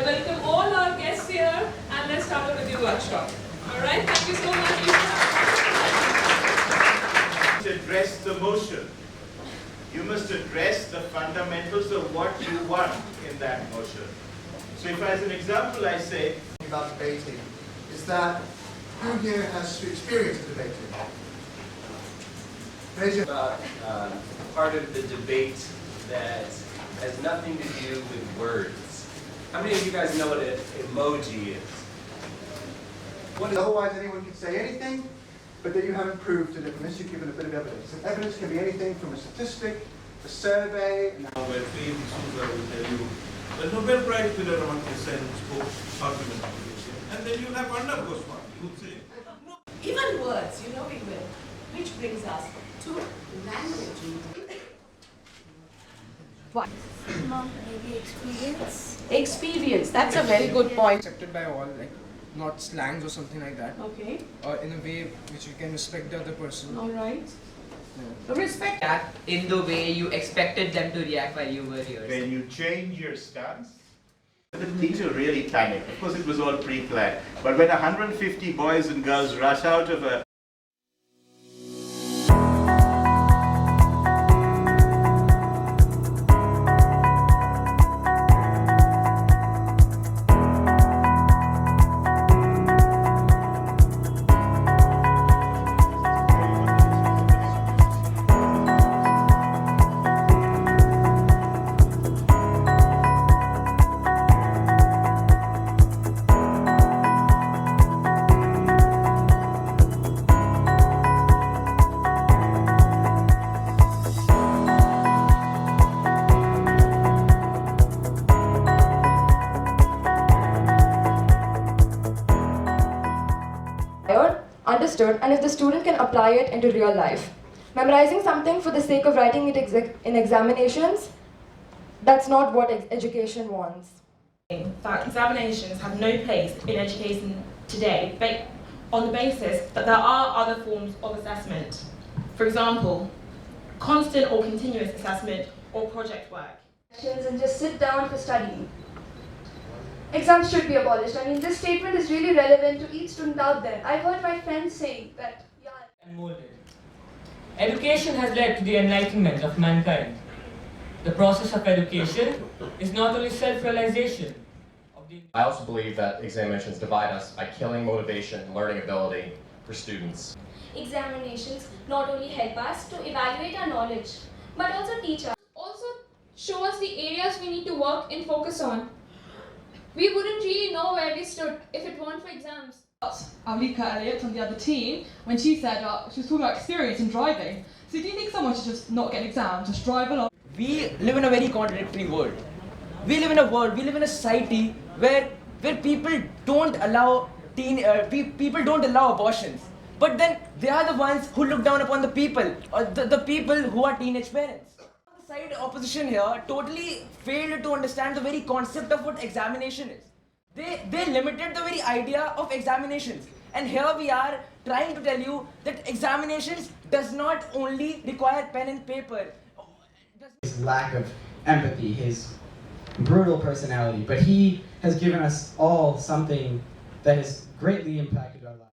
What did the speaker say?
I welcome all our guests here and let's start with the workshop. Alright, thank you so much. Address the motion. You must address the fundamentals of what you want in that motion. So if as an example I say about debating is that who here has experience of debating? About part of the debate that has nothing to do with words. How many of you guys know what an emoji is? Otherwise anyone can say anything, but that you haven't proved it unless you've given a bit of evidence. And evidence can be anything from a statistic, a survey. Now where three D'Souza will tell you the Nobel Prize winner among the science spoke argument, and then you have wonder goes one. You would say. Even words, you know we will. Which brings us to language. What? Maybe experience. Experience, that's a very good point. Accepted by all, like not slangs or something like that. Okay. Or in a way which you can respect the other person. Alright. Yeah. Respect. React in the way you expected them to react while you were here. when you change your stance, the teacher really panicked. Of course it was all pre-planned. But when 150 boys and girls rush out of a understood, and if the student can apply it into real life. Memorizing something for the sake of writing it in examinations, that's not what education wants. That examinations have no place in education today on the basis that there are other forms of assessment. For example, constant or continuous assessment or project work. And just sit down for studying. Exams should be abolished. I mean, this statement is really relevant to each student out there. I've heard my friends saying that, yeah. And molded. Education has led to the enlightenment of mankind. The process of education is not only self-realization of the... I also believe that examinations divide us by killing motivation and learning ability for students. Examinations not only help us to evaluate our knowledge, but also teach us. Also show us the areas we need to work and focus on. We wouldn't really know where we stood if it weren't for exams. ANWULIKA ELLIOT on the other team, when she said she was talking about experience in driving. So do you think someone should just not get an exam, just drive along? We live in a very contradictory world. We live in a society where people don't allow people don't allow abortions. But then they are the ones who look down upon the people, or the people who are teenage parents. The side opposition here totally failed to understand the very concept of what examination is. They limited the very idea of examinations. And here we are trying to tell you that examinations does not only require pen and paper. His lack of empathy, his brutal personality, but he has given us all something that has greatly impacted our lives.